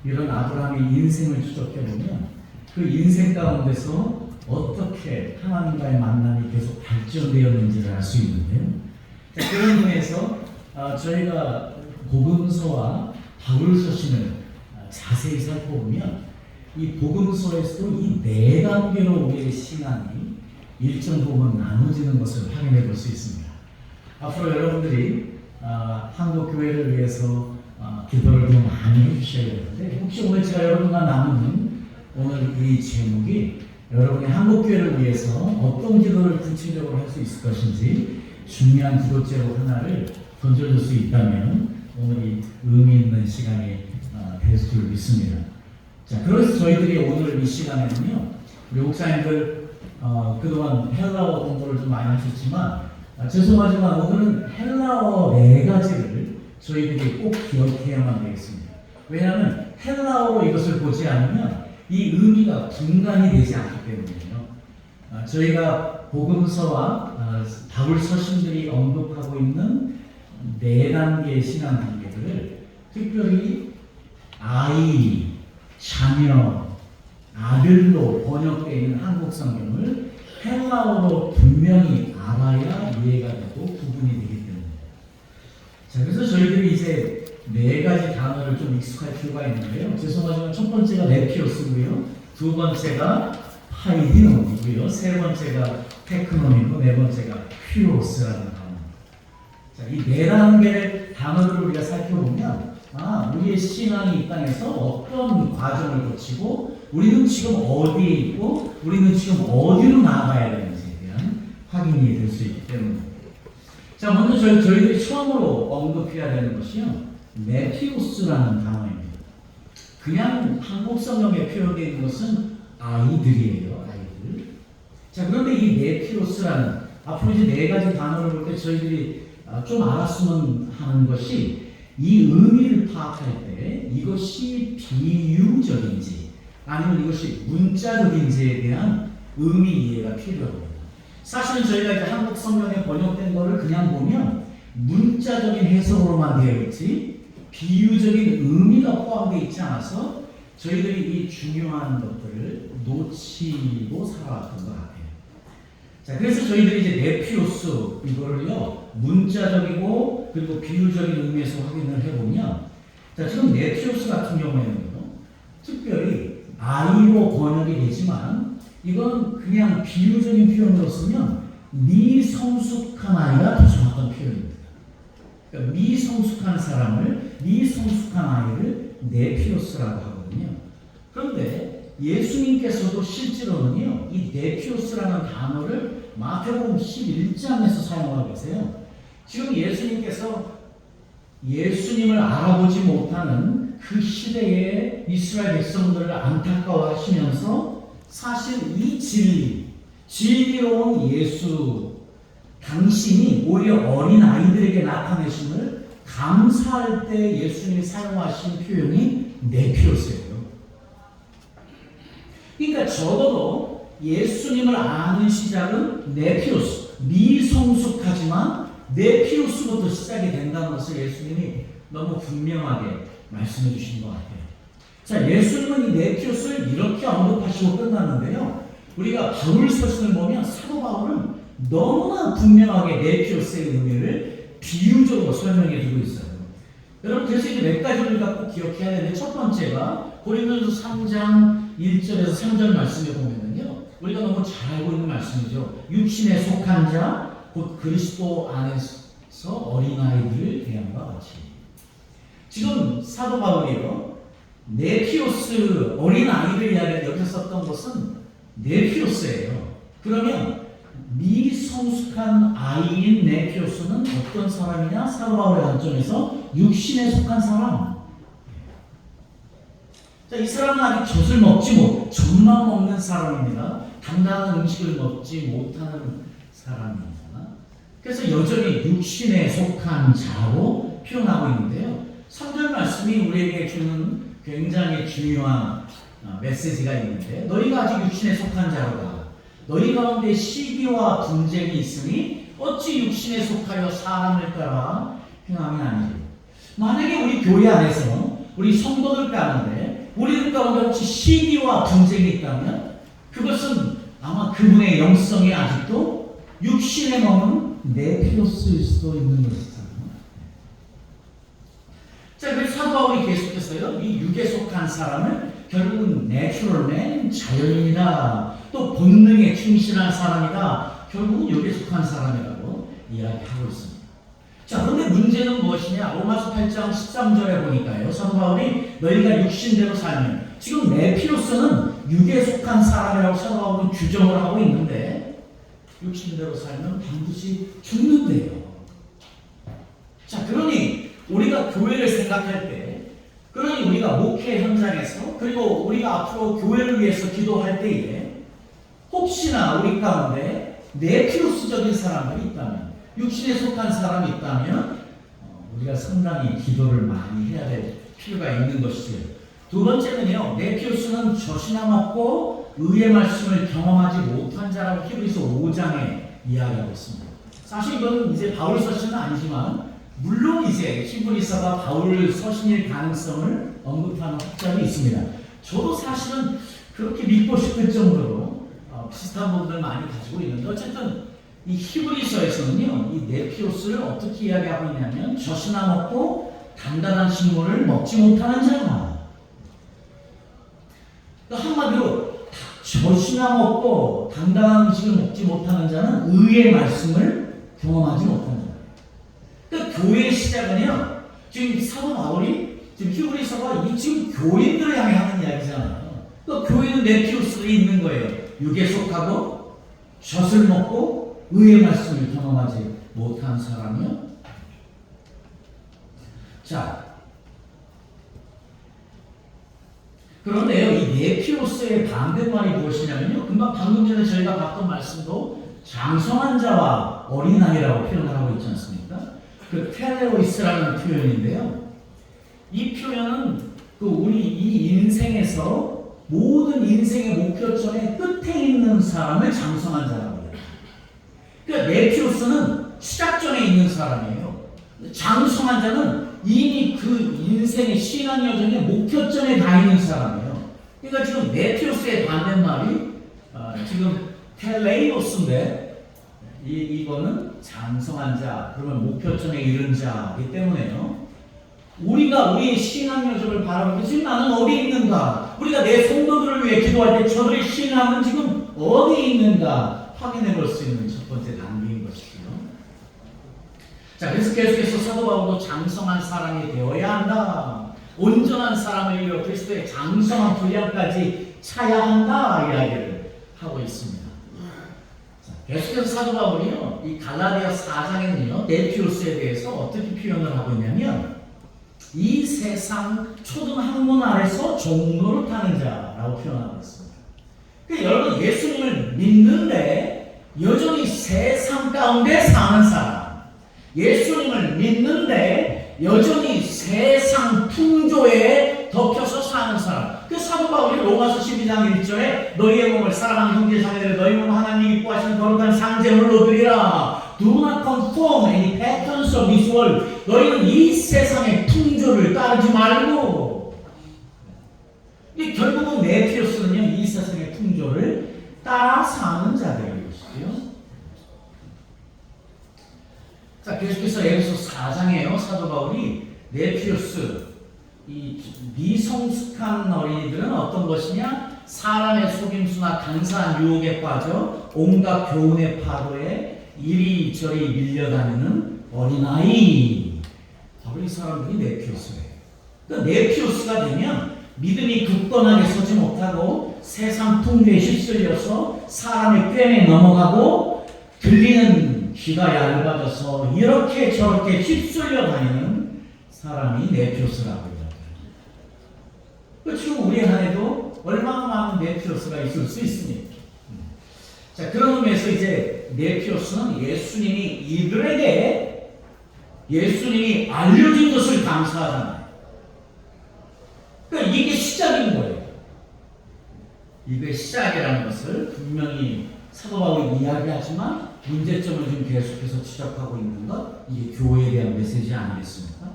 이런 아브라함의 인생을 추적해보면 그 인생 가운데서 어떻게 하나님과의 만남이 계속 발전되었는지를 알 수 있는데요. 자, 그런 의미에서 저희가 복음서와 바울서신을 자세히 살펴보면 이 복음서에서도 이 네 단계로 우리의 신앙이 일정 부분 나눠지는 것을 확인해 볼 수 있습니다. 앞으로 여러분들이 한국 교회를 위해서 기도를 더 많이 해주셔야 되는데, 혹시 오늘 제가 여러분과 나누는 오늘 이 제목이 여러분의 한국 교회를 위해서 어떤 기도를 구체적으로 할 수 있을 것인지 중요한 기도 제목 하나를 던져줄 수 있다면 오늘이 의미 있는 시간이 될 줄 믿습니다. 자, 그래서 저희들이 오늘 이 시간에는요, 우리 목사님들 그동안 헬라어 공부를 좀 많이 하셨지만 죄송하지만 오늘은 헬라어 네 가지를 저희들이 꼭 기억해야만 되겠습니다. 왜냐하면 헬라어로 이것을 보지 않으면 이 의미가 분간이 되지 않기 때문이에요. 저희가 복음서와 바울 서신들이 언급하고 있는 네 단계의 신앙 단계들을 특별히 아이, 자녀, 아들로 번역되어 있는 한국 성경을 헬라어로 분명히 알아야 이해가 되고 구분이 되기 때문입니다. 자, 그래서 저희들이 이제 네 가지 단어를 좀 익숙할 필요가 있는데요. 죄송하지만 첫 번째가 네피오스고요, 두 번째가 파이디노이고요, 세 번째가 테크노이고, 네 번째가 퓨로스라는 단어입니다. 자, 이 네 단계의 단어들을 우리가 살펴보면 우리의 신앙이 이 땅에서 어떤 과정을 거치고 우리는 지금 어디에 있고 우리는 지금 어디로 나아가야 되는지에 대한 확인이 될 수 있기 때문입니다. 자, 먼저 저희들이 처음으로 언급해야 되는 것이요, 네피오스라는 단어입니다. 그냥 한국 성경에 표현되어 있는 것은 아이들이에요, 아이들. 자, 그런데 이 네피오스라는, 앞으로 이제 네 가지 단어를 볼 때 저희들이 좀 알았으면 하는 것이, 이 의미를 파악할 때 이것이 비유적인지 아니면 이것이 문자적인지에 대한 의미 이해가 필요합니다. 사실은 저희가 이제 한국 성경에 번역된 거를 그냥 보면 문자적인 해석으로만 되어 있지 비유적인 의미가 포함되어 있지 않아서 저희들이 이 중요한 것들을 놓치고 살아왔던 것 같아요. 자, 그래서 저희들이 이제 네피오스 이거를요, 문자적이고 그리고 비유적인 의미에서 확인을 해보면, 자, 지금 네피오스 같은 경우에는요, 특별히 아이로 번역이 되지만 이건 그냥 비유적인 표현으로 쓰면 미성숙한 아이가 더 정확한 표현입니다. 그러니까 미성숙한 사람을, 미성숙한 아이를 네피오스라고 하거든요. 그런데 예수님께서도 실제로는요, 이 네피오스라는 단어를 마태복음 11장에서 사용하고 계세요. 지금 예수님께서 예수님을 알아보지 못하는 그 시대의 이스라엘 백성들을 안타까워하시면서 사실 이 진리로 온 예수 당신이 오히려 어린 아이들에게 나타내심을 감사할 때 예수님이 사용하신 표현이 네피오스예요. 그러니까 적어도 예수님을 아는 시작은 네피오스, 미성숙하지만 네피오스부터 시작이 된다는 것을 예수님이 너무 분명하게 말씀해 주신 것 같아요. 자, 예수님은 이 네피오스를 이렇게 언급하시고 끝났는데요, 우리가 바울 서신을 보면 사도 바울은 너무나 분명하게 네피오스의 의미를 비유적으로 설명해 주고 있어요. 여러분, 그래서 이제 몇 가지를 갖고 기억해야 되는데, 첫 번째가 고린도전서 3장 1절에서 3절 말씀에 보면은요, 우리가 너무 잘 알고 있는 말씀이죠. 육신에 속한 자, 곧 그리스도 안에서 어린아이들을 대함과 같이. 지금 사도 바울이요, 네피오스 어린아이들 이야기를 여기서 썼던 것은 네피오스예요. 그러면 미성숙한 아이인 네피오스는 어떤 사람이냐? 사도 바울의 관점에서 육신에 속한 사람. 자, 이 사람은 아직 젖을 먹지 못, 젖만 먹는 사람입니다. 단단한 음식을 먹지 못하는 사람입니다. 그래서 여전히 육신에 속한 자로 표현하고 있는데요, 3절 말씀이 우리에게 주는 굉장히 중요한 메시지가 있는데, 너희가 아직 육신에 속한 자로다. 너희 가운데 시기와 분쟁이 있으니 어찌 육신에 속하여 사람을 따라 행함이 아니지. 만약에 우리 교회 안에서 우리 성도들 가운데 그들 가운데 혹시 시기와 분쟁이 있다면 그것은 아마 그분의 영성이 아직도 육신에 머문 네피로스일 수도 있는 것이죠. 자, 그래서 사도 바울이 계속해서요, 이 육에 속한 사람을 결국은 내추럴 맨, 자연인이다, 또 본능에 충실한 사람이다, 결국은 육에 속한 사람이라고 이야기하고 있습니다. 자, 그런데 문제는 무엇이냐? 로마서 8장 13절에 보니까요, 사도 바울이 너희가 육신대로 살면, 지금 네피로스는 육에 속한 사람이라고 사도 바울은 규정을 하고 있는데, 육신대로 살면 반드시 죽는데요. 자, 그러니 우리가 교회를 생각할 때, 그러니 우리가 목회 현장에서, 그리고 우리가 앞으로 교회를 위해서 기도할 때에 혹시나 우리 가운데 네피로스적인 사람들이 있다면, 육신에 속한 사람이 있다면 우리가 상당히 기도를 많이 해야 될 필요가 있는 것이죠. 두 번째는요, 네피로스는 젖이나 먹고 의의 말씀을 경험하지 못한 자라고 히브리서 5장에 이야기하고 있습니다. 사실 이건 이제 바울 서신은 아니지만 물론 이제 히브리서가 바울 서신일 가능성을 언급하는 학자도 있습니다. 저도 사실은 그렇게 믿고 싶을 정도로 비슷한 부분들 많이 가지고 있는데, 어쨌든 이 히브리서에서는요, 이 네피로스를 어떻게 이야기하고 있냐면 젖이나 먹고 단단한 식물을 먹지 못하는 자가, 한마디로 젖이나 먹고 단단한 음식을 먹지 못하는 자는 의의 말씀을 경험하지 못하는 자. 그러니까 교회의 시작은요, 지금 사도 바울이 지금 히브리서가 이 지금 교인들을 향해 하는 이야기잖아요. 그러니까 교회는 네피로스가 있는 거예요. 육에 속하고 젖을 먹고 의의 말씀을 경험하지 못한 사람이요. 자, 그런데요, 이 네피로스의 반대말이 무엇이냐면요, 금방 방금 전에 저희가 봤던 말씀도 장성한 자와 어린아이라고 표현을 하고 있지 않습니까? 그 텔레오이스라는 표현인데요, 이 표현은 그 우리 이 인생에서 모든 인생의 목표점의 끝에 있는 사람을 장성한 자라고 해요. 그러니까 네피로스는 시작점에 있는 사람이에요. 장성한 자는 이미 그 인생의 신앙 여정의 목표점에 가 있는 사람이에요. 그러니까 지금 네피로스의 반대말이 지금 텔레이오스인데 이거는 장성한 자, 그러면 목표점에 이른 자이기 때문에요. 우리가 우리의 신앙 여정을 바라보고 지금 나는 어디 있는가? 우리가 내 성도들을 위해 기도할 때 저들의 신앙은 지금 어디 있는가 확인해 볼 수 있는 첫 번째 단계인 것이죠. 자, 그래서 계속해서 사도 바울도 장성한 사람이 되어야 한다, 온전한 사람을 이루어 그리스도의 장성한 분량까지 차야 한다 이야기를 하고 있습니다. 자, 계속해서 사도 바울이요, 이 갈라디아 4장에는요 네피로스에 대해서 어떻게 표현을 하고 있냐면 이 세상 초등 학문 아래서 종로를 타는 자라고 표현하고 있습니다. 그러니까 여러분, 예수님을 믿는데 여전히 세상 가운데 사는 사람, 예수님을 믿는데 여전히 세상 풍조에 덮여서 사는 사람, 그 사도 바울이 로마서 12장 1절에 너희의 몸을 사랑하는 형제 자매들 너희 몸을 하나님이 기뻐하시는 거룩한 상제물로 드리라. Do not conform any patterns of this world. 너희는 이 세상의 풍조를 따르지 말고. 결국은 네피로스는요, 이 세상의 풍조를 따라 사는 자들인 것이죠. 자, 계속해서 에베소 4장에요, 사도 바울이 네피로스, 이 미성숙한 어린이들은 어떤 것이냐? 사람의 속임수나 간사한 유혹에 빠져 온갖 교훈의 파도에 이리저리 밀려다니는 어린아이. 바로 이 사람들이 네피로스예요. 그러니까 네피로스가 되면 믿음이 굳건하게 서지 못하고 세상 풍조에 휩쓸려서 사람의 꿰매 넘어가고 들리는 귀가 얇아져서 이렇게 저렇게 휩쓸려 다니는 사람이 네피로스라고 이야기합니다. 지금 우리 안에도 얼마나 많은 네피로스가 있을 수 있습니까? 자, 그런 의미에서 이제 네피로스는 예수님이 이들에게 예수님이 알려준 것을 감사하잖아요. 그러니까 이게 시작인 거예요. 이게 시작이라는 것을 분명히 사도 바울이 이야기하지만 문제점을 좀 계속해서 지적하고 있는 것, 이게 교회에 대한 메시지 아니겠습니까?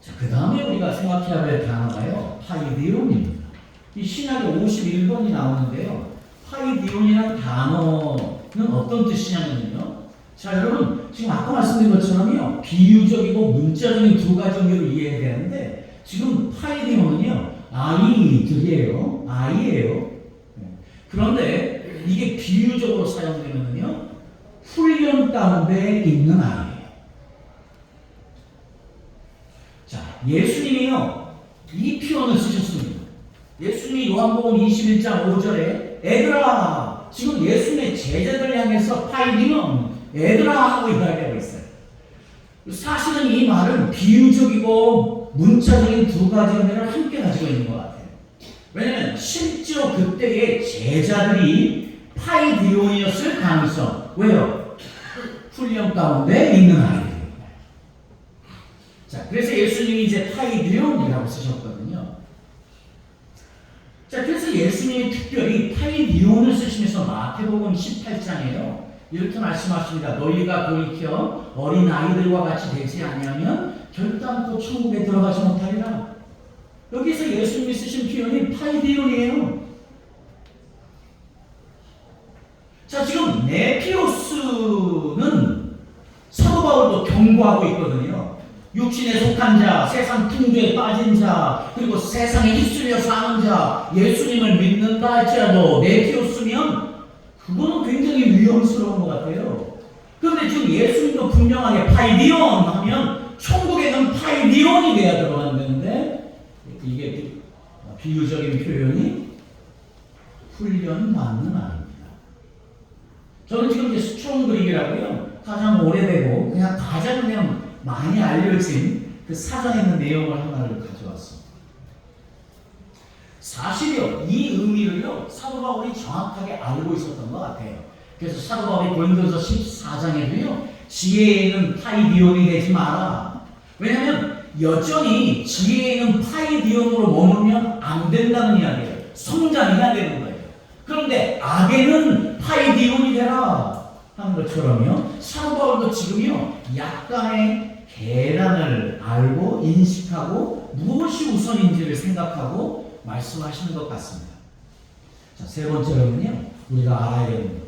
자, 그 다음에 우리가 생각해야 할 단어가요, 파이디온입니다. 이 신약에 51번이 나오는데요. 파이디온이라는 단어는 어떤 뜻이냐면요. 자, 여러분, 지금 아까 말씀드린 것처럼요, 비유적이고 문자적인 두 가지 의미로 이해해야 되는데, 지금 파이디온은요, 아이들이에요. 아이예요. 그런데 이게 비유적으로 사용되면요, 훈련 가운데 있는 아이예요. 자, 예수님이요, 이 표현을 쓰셨습니다. 예수님이 요한복음 21장 5절에 애들아, 지금 예수님의 제자들 향해서 파이디온, 애들아 하고 이야기하고 있어요. 사실은 이 말은 비유적이고 문자적인 두 가지 의미를 함께 가지고 있는 것 같아요. 왜냐하면 실제로 그때의 제자들이 파이디온이었을 가능성. 왜요? 훈련 가운데 있는 아이들입니다. 자, 그래서 예수님이 이제 파이디온이라고 쓰셨거든요. 자, 그래서 예수님이 특별히 파이디온을 쓰시면서 마태복음 18장에요. 이렇게 말씀하십니다. 너희가 돌이켜 어린 아이들과 같이 되지 아니하면 결단코 천국에 들어가지 못하리라. 여기서 예수님이 쓰신 표현이 파이디온이에요. 자, 지금 네피오스는 사도 바울도 경고하고 있거든요. 육신에 속한 자, 세상 풍조에 빠진 자, 그리고 세상에 휩쓸려 사는 자, 예수님을 믿는다 할지라도 네피오스면 그거는 굉장히 위험스러운 것 같아요. 그런데 지금 예수님도 분명하게 파이디온 하면 천국에는 파이디온이 돼야 들어간다는데, 이게 비유적인 표현이 훈련받는 아이입니다. 저는 지금 이제 스트롱 그릭이라고요, 가장 오래되고 가장 많이 알려진 그 사전에 있는 내용을 하나를 가져왔습니다. 사실이요, 이 의미를요, 사도 바울이 정확하게 알고 있었던 것 같아요. 그래서 사도 바울이 고린도서 14장에도요, 지혜에는 파이디온이 되지 마라. 왜냐하면 여전히 지혜에는 파이디온으로 머물면 안 된다는 이야기예요. 성장이 안 되는 거예요. 그런데 악에는 파이디온이 되라 하는 것처럼요, 사도 바울도 지금요, 약간의 계란을 알고 인식하고 무엇이 우선인지를 생각하고 말씀하시는 것 같습니다. 자, 세 번째로는요, 우리가 알아야 되는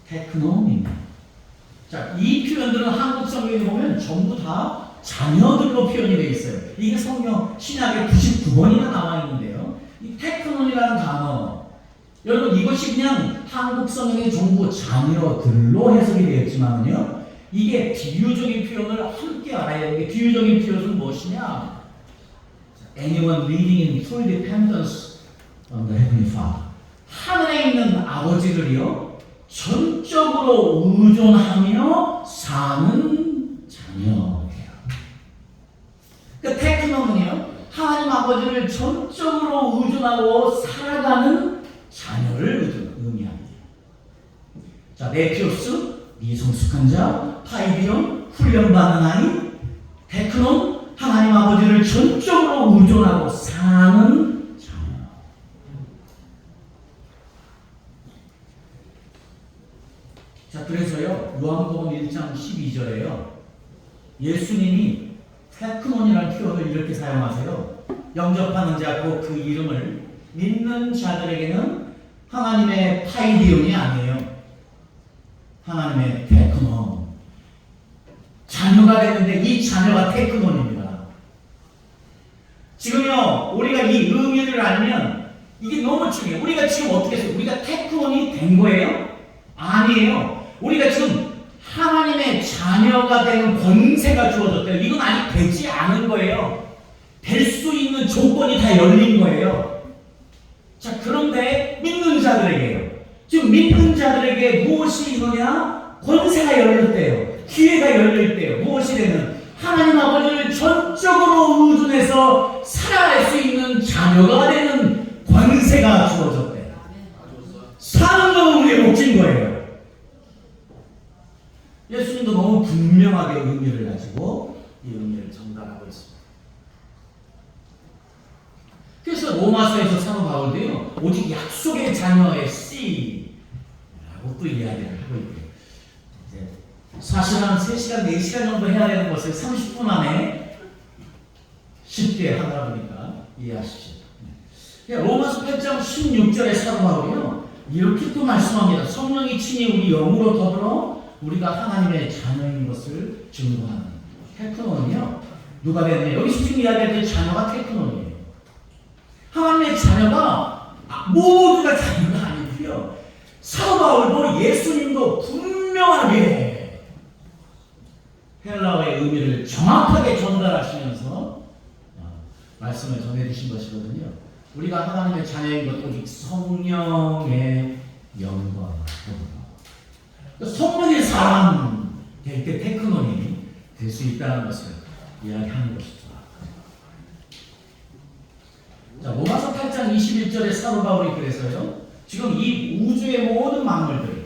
테크노입니다. 자, 이 표현들은 한국 성경에 보면 전부 다 자녀들로 표현이 되어 있어요. 이게 성경 신약에 99번이나 나와 있는데요. 이 테크논이라는 단어, 여러분 이것이 그냥 한국 성경의 전부 자녀들로 해석이 되었지만요, 이게 비유적인 표현을 함께 알아야 해요. 이게 비유적인 표현은 무엇이냐? Anyone living in full dependence on the Heavenly Father. 하늘에 있는 아버지를요, 전적으로 의존하며 사는 자녀예요. 그 테크노는요, 하나님 아버지를 전적으로 의존하고 살아가는 자녀를 의미합니다. 자, 네피오스, 미성숙한 자, 파이디온, 훈련받는 아이, 테크논, 하나님 아버지를 전적으로 의존하고 사는 자녀. 자, 그래서요, 요한복음 1장 12절에요, 예수님이 테크논이라는 표현을 이렇게 사용하세요. 영접하는 자, 곧 그 이름을 믿는 자들에게는 하나님의 파이디온이 아니에요. 하나님의 테크논. 자녀가 되는데 이 자녀가 테크논입니다. 지금요, 우리가 이 의미를 알면 이게 너무 중요해요. 우리가 지금 어떻게 해서 우리가 테크논이 된 거예요? 아니에요. 우리가 지금 하나님의 자녀가 되는 권세가 주어졌대요. 이건 아직 되지 않은 거예요. 될 수 있는 조건이 다 열린 거예요. 자, 그런데 믿는 자들에게요, 지금 믿는 자들에게 무엇이 있느냐? 권세가 열렸대요. 기회가 열릴때요. 무엇이 되는? 하나님 아버지를 전적으로 의존해서 살아갈 수 있는 자녀가 되는 권세가 주어졌대요. 사는 건 우리의 몫인 거예요. 예수님도 너무 분명하게 의미를 가지고 이 의미를 전달하고 있습니다. 그래서 로마서에서 사도 바울도요, 오직 약속의 자녀의 씨라고 또 이야기를 하고 있고요. 사실 한 3시간, 4시간 정도 해야 되는 것을 30분 안에 쉽게 하다 보니까 이해하시죠. 로마서 8장 16절의 사도 바울이요 이렇게 또 말씀합니다. 성령이 친히 우리 영으로 더불어 우리가 하나님의 자녀인 것을 증거하는 테크논이요. 누가 되느냐? 여기서 지금 이야기할 때 자녀가 테크논이에요. 하나님의 자녀가 모두가 자녀가 아니고요. 사도 바울도 예수님도 분명하게 헬라어의 의미를 정확하게 전달하시면서 말씀을 전해주신 것이거든요. 우리가 하나님의 자녀인 것 오직 성령의 영광. 성령의 사람 될 때 테크논이 될 수 있다는 것을 이야기하는 것이죠. 자, 로마서 8장 21절의 사도 바울이 그래서요. 지금 이 우주의 모든 만물들이요.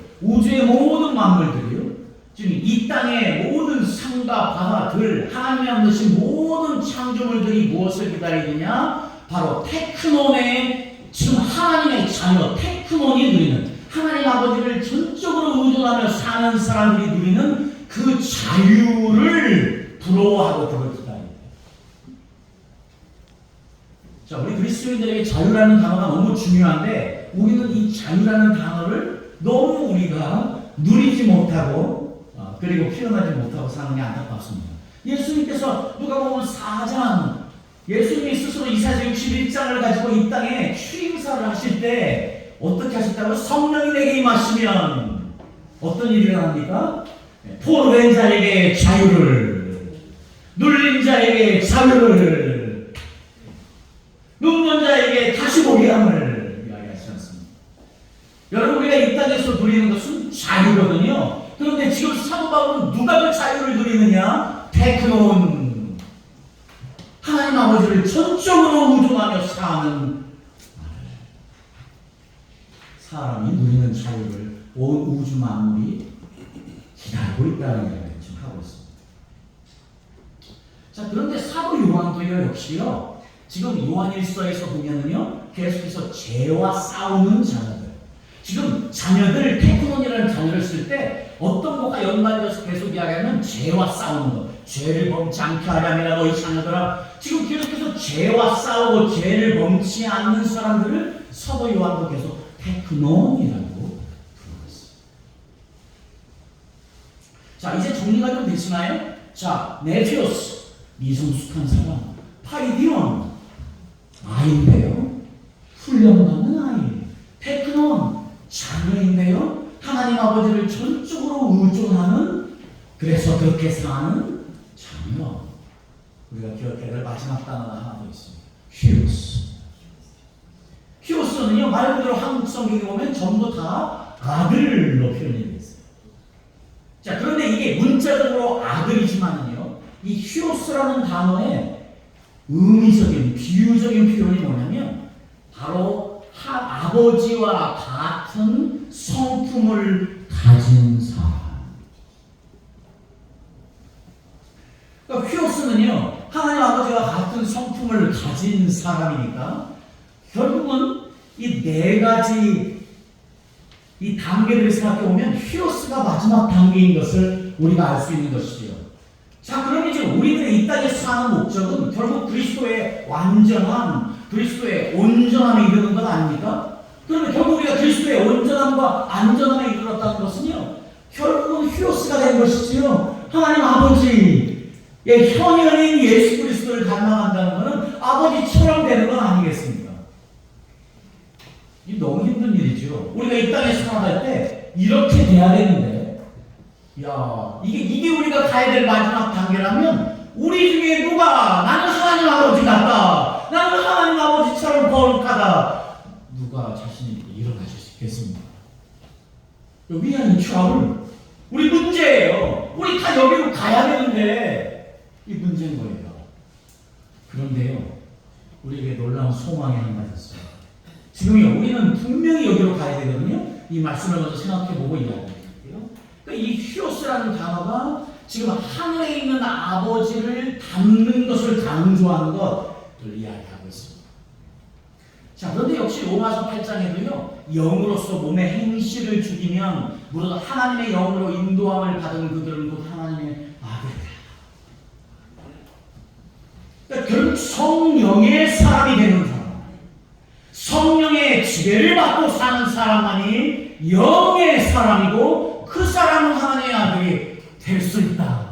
지금 이 땅의 모든 산과 바다들, 하나님이 만드신 모든 창조물들이 무엇을 기다리느냐? 바로 테크논의 지금 하나님의 자녀, 테크논이 누리는 하나님 아버지를 전적으로 의존하며 사는 사람들이 누리는 그 자유를 부러워하고 그걸 기다립니다. 자, 우리 그리스도인들에게 자유라는 단어가 너무 중요한데 우리는 이 자유라는 단어를 너무 우리가 누리지 못하고 그리고 표현하지 못하고 사는 게 안타깝습니다. 예수님께서 누가복음 4장 예수님이 스스로 이사야 61장을 가지고 이 땅에 취임사를 하실 때 어떻게 하셨다고요? 성령이 내게 임하시면 어떤 일이 일어납니까? 포로된 자에게 자유를, 눌린 자에게 자유를, 눈먼 자에게 다시 보게 함을 이야기하지 않습니다. 여러분 우리가 이 땅에서 누리는 것은 자유거든요. 그런데 지금 사도 바울은 누가 그 자유를 누리느냐? 테크논, 하나님 아버지를 전적으로 의존하며 사는 사람이 누리는 자유를 온 우주 만물이 기다리고 있다는 이야기를 지금 하고 있습니다. 자, 그런데 사도 요한도요 역시요 지금 요한일서에서 보면은요 계속해서 죄와 싸우는 자녀들, 지금 자녀들 테크논이라는 자녀를 쓸 때 어떤 것과 연관되어서 계속 이야기하면 죄와 싸우는 것, 죄를 범치 않게 하려면 너희 자녀들아, 지금 계속해서 죄와 싸우고 죄를 범치 않는 사람들을 사도 요한도 계속 테크논이라고 부르고 있습니다. 자, 이제 정리가 좀 되시나요? 자, 네피오스, 미성숙한 사람, 파이디온, 아이인데요. 훈련받는 아이. 테크논, 자녀인데요. 하나님 아버지를 전적으로 의존하는, 그래서 그렇게 사는 자녀. 우리가 기억해야 될 마지막 단어가 하나 더 있습니다. 휴스. 휴스는요, 말 그대로 한국 성경에 보면 전부 다 아들로 표현이 되어 있어요. 자, 그런데 이게 문자적으로 아들이지만은요, 이 휴스라는 단어의 의미적인, 비유적인 표현이 뭐냐면, 바로 아버지와 같은 성품을 가진 사람. 그러니까 휴스는요, 하나님 아버지와 같은 성품을 가진 사람이니까, 결국은 이 네 가지 이 단계들을 생각해 보면 휴스가 마지막 단계인 것을 우리가 알 수 있는 것이지요. 자, 그럼 이제 우리들이 이 땅에 사는 목적은 결국 그리스도의 완전함, 그리스도의 온전함에 이르는 것 아닙니까? 그러면 결국 우리가 그리스도의 온전함과 안전함에 이르렀다는 것은요, 결국은 휴스가 된 것이지요. 하나님 아버지의 현현인 예수 그리스도를 닮아간다는 것은 아버지처럼 되는 건 아니겠습니까? 이 너무 힘든 일이죠. 우리가 이 땅에 살아갈 때 이렇게 돼야 되는데, 야, 이게 우리가 가야 될 마지막 단계라면, 우리 중에 누가 나는 하나님 아버지 같다, 나는 하나님 아버지처럼 거룩하다, 누가 자신이 일어나실 수 있겠습니까? We are in trouble. 우리 문제예요. 우리 다 여기로 가야 되는데 이 문제인 거예요. 그런데요, 우리에게 놀라운 소망이 한 가지 있어요. 지금요, 우리는 분명히 여기로 가야 되거든요. 이 말씀을 먼저 생각해보고 이야기할게요. 그러니까 이 휴스라는 단어가 지금 하늘에 있는 아버지를 닮는 것을 강조하는 것을 이야기하고 있습니다. 자, 그런데 역시 로마서 8장에도요, 영으로서 몸의 행실을 죽이면 무릇 하나님의 영으로 인도함을 받은 그들은 곧 하나님의 아들이다. 그러니까 결국 성령의 사람이 되는 사람, 성령의 지배를 받고 사는 사람만이 영의 사람이고 그 사람은 하나님의 아들이 될 수 있다.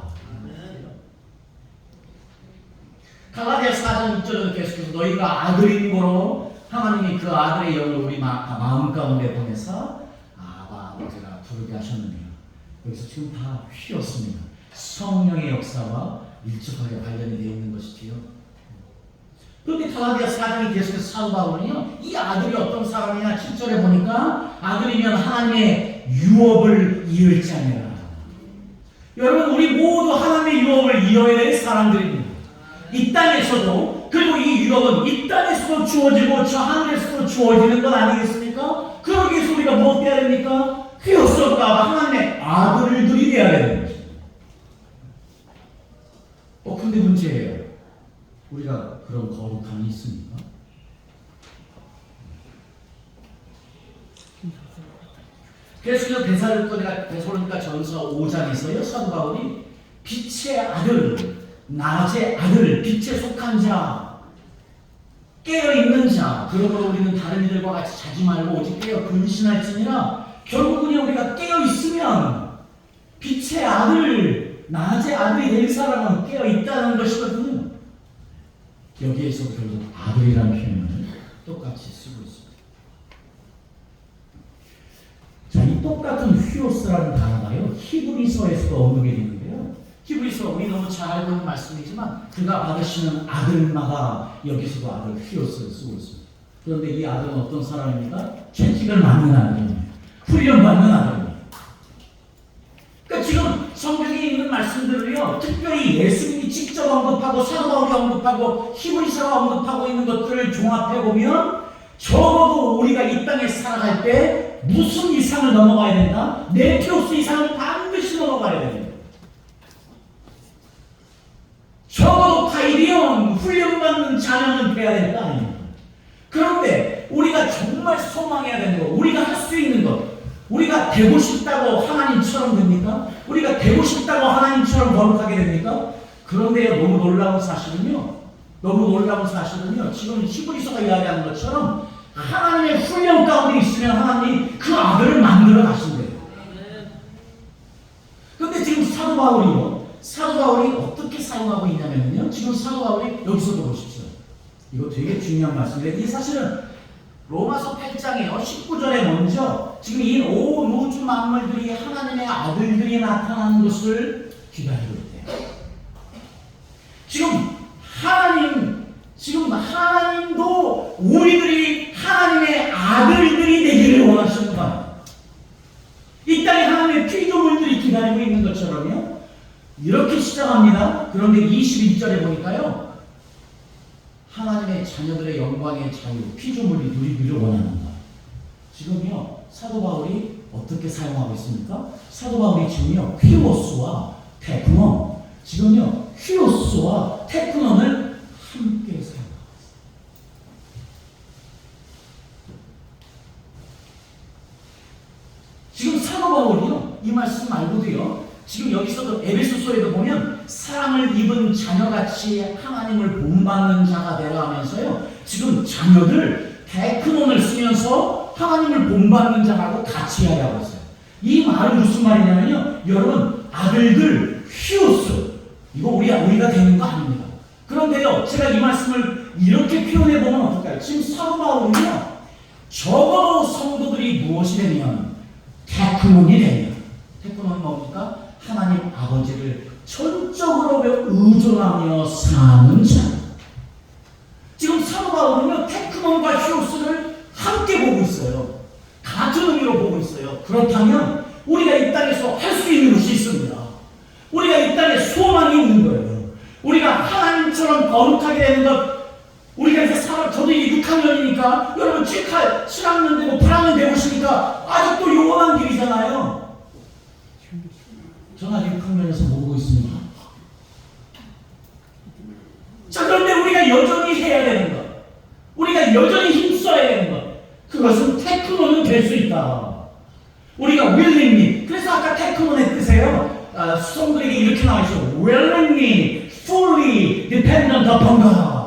갈라디아 4장 6절에도 계속해서 너희가 아들인 거로 하나님이 그 아들의 영을 우리 마음 가운데 보내서 아바 아버지라 부르게 하셨느니라. 여기서 지금 다 휘었습니다. 성령의 역사와 밀접하게 관련이 되어 있는 것이지요. 그런데 갈라디아 4장이 계속해서 사도 바울은요, 이 아들이 어떤 사람이냐 7절에 보니까 아들이면 하나님의 유업을 이을 자니라. 여러분, 우리 모두 하나님의 유업을 이어야 될 사람들입니다. 이 땅에서도, 그리고 이 유업은 이 땅에서도 주어지고 저 하늘에서도 주어지는 것 아니겠습니까? 그러기 위해서 우리가 뭐 해야 됩니까? 휘었을까 하나님의 아들들이 되어야 되는 거죠. 근데 문제예요. 우리가 그런 거룩함이 있습니까? 그래서 데살로니가 전서 5장에서요, 사도 바울이 빛의 아들, 낮의 아들, 빛에 속한 자, 깨어있는 자, 그러므로 우리는 다른 이들과 같이 자지 말고 오직 깨어 근신할지니라. 결국은 우리가 깨어있으면 빛의 아들, 낮의 아들이 될 사람은 깨어있다는 것이거든요. 여기에서 결국 아들이라는 표현을 똑같이 쓰고 있습니다. 자, 이 똑같은 휘오스라는 단어가요, 히브리서에서도 언급이 되는데요. 히브리서 우리 너무 잘 알고 있는 말씀이지만 그가 받으시는 아들마다 여기서도 아들 휘오스를 쓰고 있습니다. 그런데 이 아들은 어떤 사람입니까? 채찍을 맞는 아들입니다. 훈련받는 아들입니다. 그러니까 지금 성경에 있는 말씀들을요, 특별히 예수님이 직접 언급하고 사도 바울이 언급하고 히브리서가 언급하고 있는 것들을 종합해 보면 적어도 우리가 이 땅에 살아갈 때 무슨 이상을 넘어가야 된다? 네피오스 이상을 반드시 넘어가야 됩니다. 적어도 파이리온 훈련받는 자녀는 돼야 될 거 아닙니까? 그런데 우리가 정말 소망해야 되는 것, 우리가 할 수 있는 것, 우리가 되고 싶다고 하나님처럼 됩니까? 우리가 되고 싶다고 하나님처럼 거룩하게 됩니까? 그런데 너무 놀라운 사실은요, 지금 히브리서가 이야기하는 것처럼 하나님의 훈련 가운데 있으면 하나님이 그 아들을 만들어 가신대요. 그런데 지금 사도 바울이 어떻게 사용하고 있냐면요, 지금 사도 바울이 여기서도 보십시오. 이거 되게 중요한 말씀인데, 이 사실은 로마서 8장에요, 19절에 먼저 지금 이 온 우주 만물들이 하나님의 아들들이 나타나는 것을 기다리고 있대요. 지금 하나님도 우리들이 하나님의 아들들이 되기를 원하시는 거예요. 이 땅에 하나님의 피조물들이 기다리고 있는 것처럼요. 이렇게 시작합니다. 그런데 22절에 보니까요, 하나님의 자녀들의 영광의 자유, 피조물이 누리기를 원하는가. 지금요, 사도 바울이 어떻게 사용하고 있습니까? 사도 바울이 지금요, 휘오스와 테크논, 휘오스와 테크논을 함께 사용하고 있습니다. 지금 사도 바울이요, 이 말씀 말고도요, 지금 여기서도 에베소서에도 보면 사랑을 입은 자녀같이 하나님을 본받는 자가 되라 하면서요, 지금 자녀들 테크논을 쓰면서 하나님을 본받는 자하고 같이 하라고 했어요. 이 말은 무슨 말이냐면요, 여러분, 아들들 휘오스, 이거 우리가 되는 거 아닙니다. 그런데요, 제가 이 말씀을 이렇게 표현해 보면 어떨까요? 지금 사도 바울은요, 적어도 성도들이 무엇이 되면 테크논이 되면, 테크논은 뭡니까? 하나님 아버지를 전적으로 의존하며 사는 자. 지금 사도 바울은요, 테크논과 휘오스를 함께 보고 있어요. 같은 의미로 보고 있어요. 그렇다면 우리가 이 땅에서 할 수 있는 것이 있습니다. 우리가 이 땅에 소망이 있는 거예요. 우리가 하나님처럼 거룩하게 되는 것. 우리가 이제 저도 이제 6학년이니까 여러분 7학년 되고 8학년 되고시니까 아직도 요원한 길이잖아요. 전 아직 6학년에서 모르고 있습니다. 자, 그런데 우리가 여전히 해야 되는 것, 우리가 여전히 힘써야 되는 것, 그것은 테크논은 될 수 있다. 우리가 willingly, 그래서 아까 테크논의 뜻이에요. 수성들에게 이렇게 나와있어요. willingly, fully dependent upon God.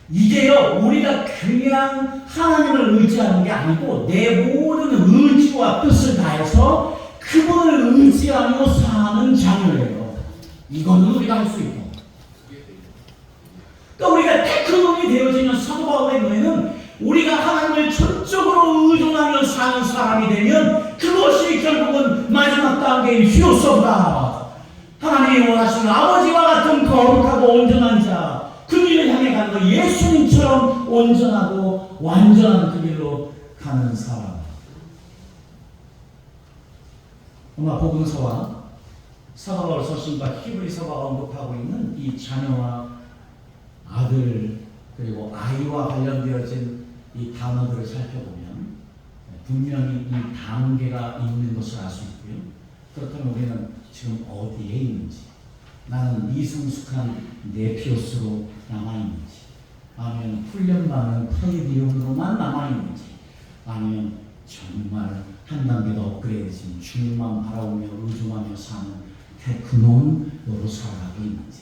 이게요, 우리가 그냥 하나님을 의지하는 게 아니고 내 모든 의지와 뜻을 다해서 그분을 의지하며 사는 자녀예요. 이거는 우리가 할 수 있고. 그러니까 우리가 테크노이 되어지는 사도 바울의 노예는 우리가 하나님을 전적으로 의존하며 사는 사람이 되면 그것이 결국은 마지막 단계인 휴소다. 하나님이 원하시는 아버지와 같은 거룩하고 온전한 자, 그 길을 향해 가는 거, 예수님처럼 온전하고 완전한 그 길로 가는 사람. 아마 복음서와 사도 바울 서신과 히브리서가 언급하고 있는 이 자녀와 아들 그리고 아이와 관련되어진 이 단어들을 살펴보면 분명히 이 단계가 있는 것을 알 수 있고요. 그렇다면 우리는 지금 어디에 있는지, 나는 미성숙한 네피오스로 남아있는지, 아니면 훈련받은 파이비온으로만 남아있는지, 아니면 정말 한 단계 더 업그레이드된 주님만 바라보며 의존하며 사는 테크논으로 살아가고 있는지.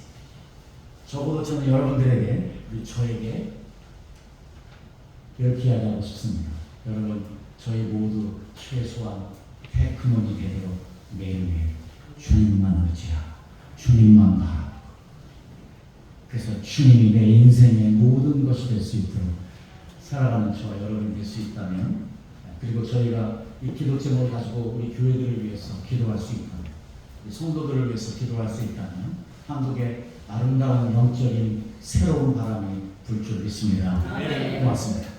적어도 저는 여러분들에게, 저에게 이렇게 이야기하고 싶습니다. 여러분, 저희 모두 최소한 테크논이 되도록 매일매일 주님만 의지하고 주님만 바라보고, 그래서 주님이 내 인생의 모든 것이 될 수 있도록 살아가는 저와 여러분이 될 수 있다면, 그리고 저희가 이 기도 제목을 가지고 우리 교회들을 위해서 기도할 수 있다면, 성도들을 위해서 기도할 수 있다면 한국에 아름다운 영적인 새로운 바람이 불 줄 믿습니다. 고맙습니다.